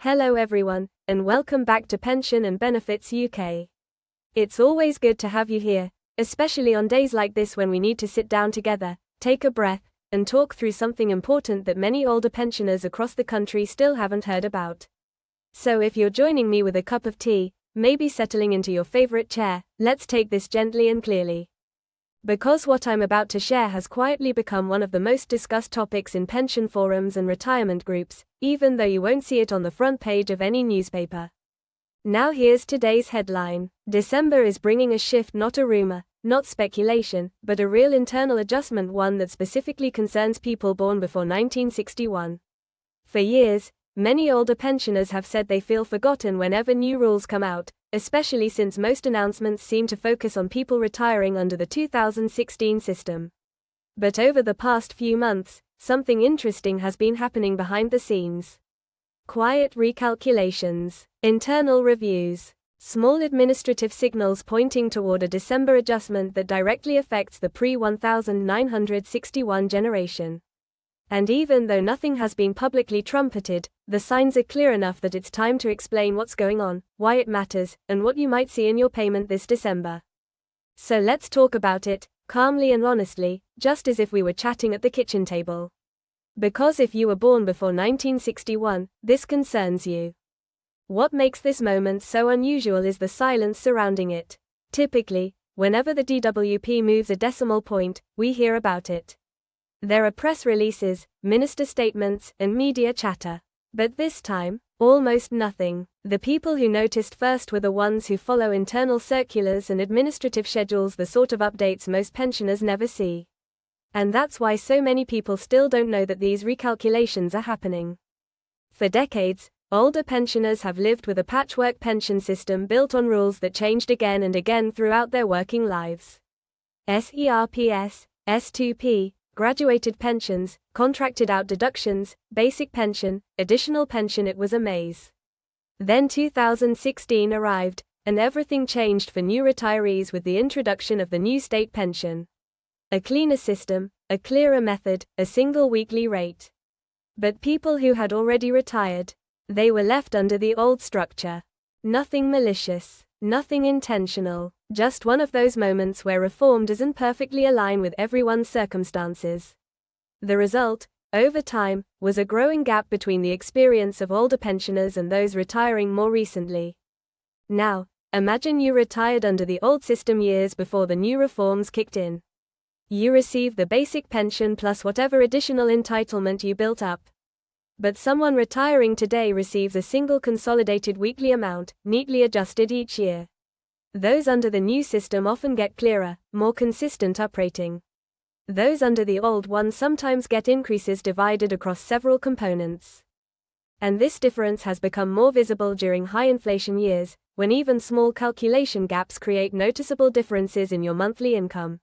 Hello everyone, and welcome back to Pension and Benefits UK. It's always good to have you here, especially on days like this when we need to sit down together, take a breath, and talk through something important that many older pensioners across the country still haven't heard about. So if you're joining me with a cup of tea, maybe settling into your favorite chair, let's take this gently and clearly. Because what I'm about to share has quietly become one of the most discussed topics in pension forums and retirement groups, even though you won't see it on the front page of any newspaper. Now here's today's headline. December is bringing a shift, not a rumor, not speculation, but a real internal adjustment, one that specifically concerns people born before 1961. For years, many older pensioners have said they feel forgotten whenever new rules come out, especially since most announcements seem to focus on people retiring under the 2016 system. But over the past few months, something interesting has been happening behind the scenes. Quiet recalculations, internal reviews, small administrative signals pointing toward a December adjustment that directly affects the pre-1961 generation. And even though nothing has been publicly trumpeted, the signs are clear enough that it's time to explain what's going on, why it matters, and what you might see in your payment this December. So let's talk about it, calmly and honestly, just as if we were chatting at the kitchen table. Because if you were born before 1961, this concerns you. What makes this moment so unusual is the silence surrounding it. Typically, whenever the DWP moves a decimal point, we hear about it. There are press releases, minister statements, and media chatter. But this time, almost nothing. The people who noticed first were the ones who follow internal circulars and administrative schedules, the sort of updates most pensioners never see. And that's why so many people still don't know that these recalculations are happening. For decades, older pensioners have lived with a patchwork pension system built on rules that changed again and again throughout their working lives. SERPS, S2P, graduated pensions, contracted out deductions, basic pension, additional pension. It was a maze. Then 2016 arrived, and everything changed for new retirees with the introduction of the new state pension. A cleaner system, a clearer method, a single weekly rate. But people who had already retired, they were left under the old structure. Nothing malicious, nothing intentional, just one of those moments where reform doesn't perfectly align with everyone's circumstances. The result, over time, was a growing gap between the experience of older pensioners and those retiring more recently. Now, imagine you retired under the old system years before the new reforms kicked in. You receive the basic pension plus whatever additional entitlement you built up. But someone retiring today receives a single consolidated weekly amount, neatly adjusted each year. Those under the new system often get clearer, more consistent uprating. Those under the old one sometimes get increases divided across several components. And this difference has become more visible during high inflation years, when even small calculation gaps create noticeable differences in your monthly income.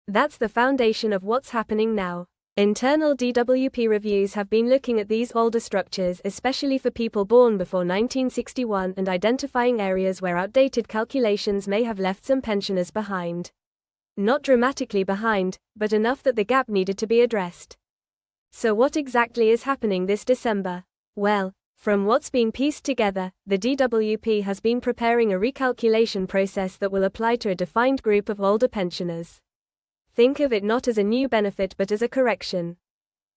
That's the foundation of what's happening now. Internal DWP reviews have been looking at these older structures, especially for people born before 1961, and identifying areas where outdated calculations may have left some pensioners behind. Not dramatically behind, but enough that the gap needed to be addressed. So what exactly is happening this December? Well, from what's been pieced together, the DWP has been preparing a recalculation process that will apply to a defined group of older pensioners. Think of it not as a new benefit but as a correction.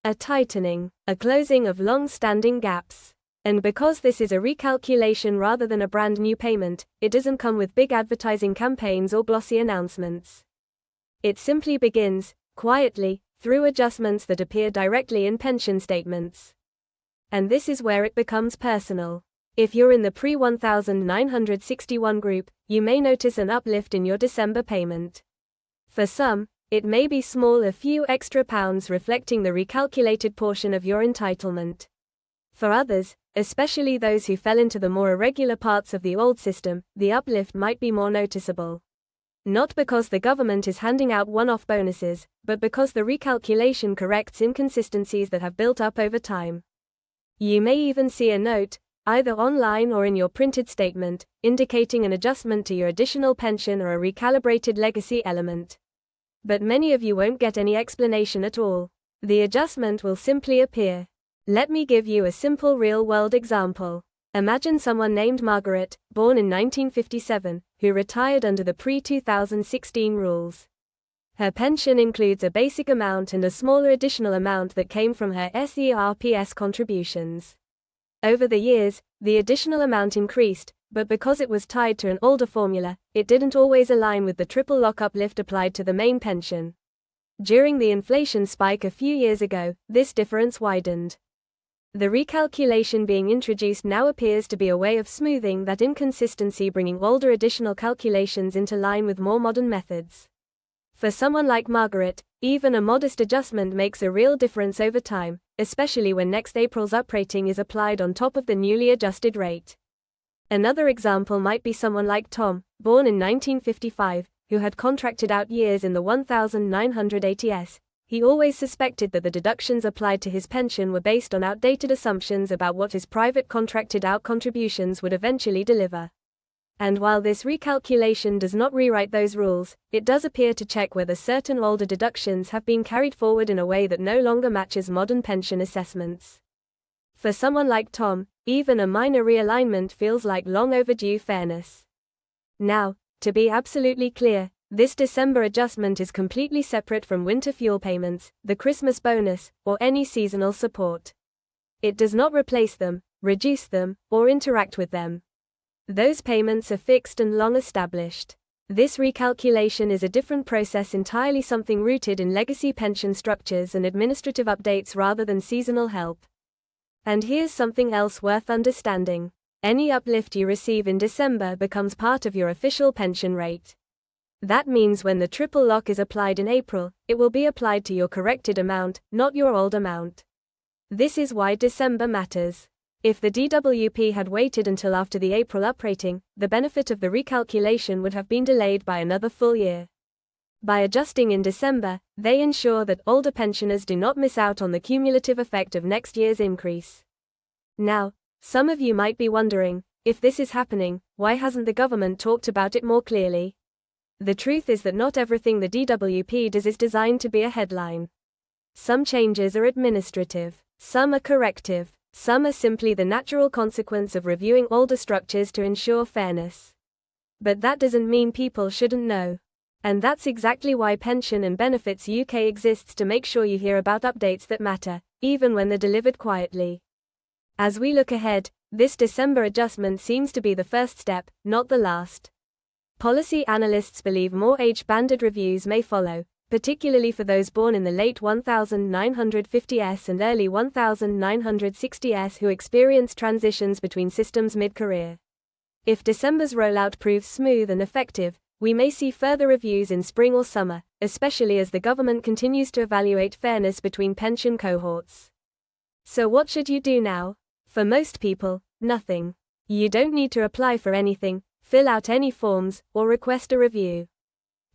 A tightening, a closing of long-standing gaps. And because this is a recalculation rather than a brand new payment, it doesn't come with big advertising campaigns or glossy announcements. It simply begins, quietly, through adjustments that appear directly in pension statements. And this is where it becomes personal. If you're in the pre-1961 group, you may notice an uplift in your December payment. For some, it may be small, a few extra pounds reflecting the recalculated portion of your entitlement. For others, especially those who fell into the more irregular parts of the old system, the uplift might be more noticeable. Not because the government is handing out one-off bonuses, but because the recalculation corrects inconsistencies that have built up over time. You may even see a note, either online or in your printed statement, indicating an adjustment to your additional pension or a recalibrated legacy element. But many of you won't get any explanation at all. The adjustment will simply appear. Let me give you a simple real-world example. Imagine someone named Margaret, born in 1957, who retired under the pre-2016 rules. Her pension includes a basic amount and a smaller additional amount that came from her SERPS contributions. Over the years, the additional amount increased, but because it was tied to an older formula, it didn't always align with the triple lock uplift applied to the main pension. During the inflation spike a few years ago, this difference widened. The recalculation being introduced now appears to be a way of smoothing that inconsistency, bringing older additional calculations into line with more modern methods. For someone like Margaret, even a modest adjustment makes a real difference over time, especially when next April's uprating is applied on top of the newly adjusted rate. Another example might be someone like Tom, born in 1955, who had contracted out years in the 1980s. He always suspected that the deductions applied to his pension were based on outdated assumptions about what his private contracted out contributions would eventually deliver. And while this recalculation does not rewrite those rules, it does appear to check whether certain older deductions have been carried forward in a way that no longer matches modern pension assessments. For someone like Tom, even a minor realignment feels like long overdue fairness. Now, to be absolutely clear, this December adjustment is completely separate from winter fuel payments, the Christmas bonus, or any seasonal support. It does not replace them, reduce them, or interact with them. Those payments are fixed and long established. This recalculation is a different process entirely, something rooted in legacy pension structures and administrative updates rather than seasonal help. And here's something else worth understanding. Any uplift you receive in December becomes part of your official pension rate. That means when the triple lock is applied in April, it will be applied to your corrected amount, not your old amount. This is why December matters. If the DWP had waited until after the April uprating, the benefit of the recalculation would have been delayed by another full year. By adjusting in December, they ensure that older pensioners do not miss out on the cumulative effect of next year's increase. Now, some of you might be wondering, if this is happening, why hasn't the government talked about it more clearly? The truth is that not everything the DWP does is designed to be a headline. Some changes are administrative, some are corrective, some are simply the natural consequence of reviewing older structures to ensure fairness. But that doesn't mean people shouldn't know. And that's exactly why Pension and Benefits UK exists, to make sure you hear about updates that matter, even when they're delivered quietly. As we look ahead, this December adjustment seems to be the first step, not the last. Policy analysts believe more age-banded reviews may follow, particularly for those born in the late 1950s and early 1960s who experience transitions between systems mid-career. If December's rollout proves smooth and effective, we may see further reviews in spring or summer, especially as the government continues to evaluate fairness between pension cohorts. So what should you do now? For most people, nothing. You don't need to apply for anything, fill out any forms, or request a review.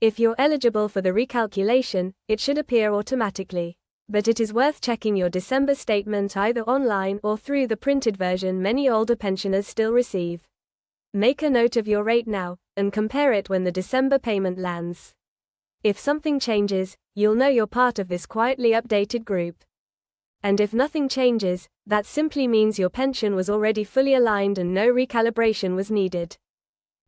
If you're eligible for the recalculation, it should appear automatically. But it is worth checking your December statement either online or through the printed version many older pensioners still receive. Make a note of your rate now, and compare it when the December payment lands. If something changes, you'll know you're part of this quietly updated group. And if nothing changes, that simply means your pension was already fully aligned and no recalibration was needed.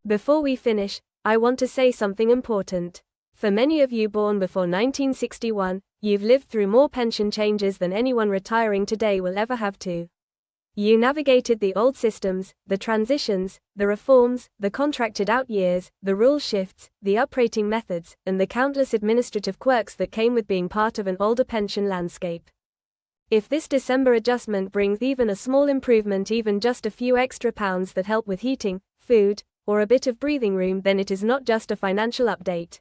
Before we finish, I want to say something important. For many of you born before 1961, you've lived through more pension changes than anyone retiring today will ever have to. You navigated the old systems, the transitions, the reforms, the contracted out years, the rule shifts, the uprating methods, and the countless administrative quirks that came with being part of an older pension landscape. If this December adjustment brings even a small improvement, even just a few extra pounds that help with heating, food, or a bit of breathing room, then it is not just a financial update.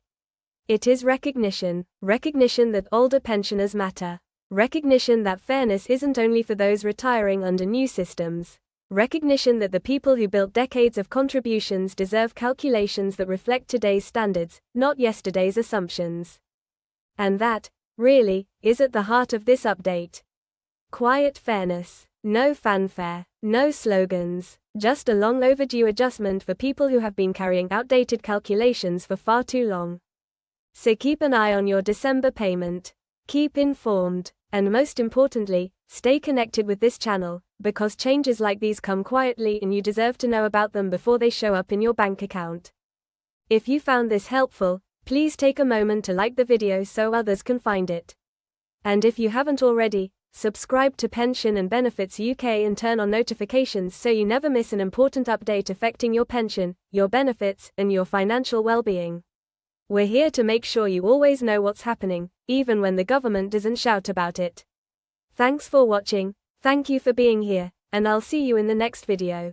It is recognition that older pensioners matter. Recognition that fairness isn't only for those retiring under new systems. Recognition that the people who built decades of contributions deserve calculations that reflect today's standards, not yesterday's assumptions. And that, really, is at the heart of this update. Quiet fairness. No fanfare. No slogans. Just a long overdue adjustment for people who have been carrying outdated calculations for far too long. So keep an eye on your December payment. Keep informed, and most importantly, stay connected with this channel, because changes like these come quietly and you deserve to know about them before they show up in your bank account. If you found this helpful, please take a moment to like the video so others can find it. And if you haven't already, subscribe to Pension and Benefits UK and turn on notifications so you never miss an important update affecting your pension, your benefits, and your financial well-being. We're here to make sure you always know what's happening, even when the government doesn't shout about it. Thanks for watching, thank you for being here, and I'll see you in the next video.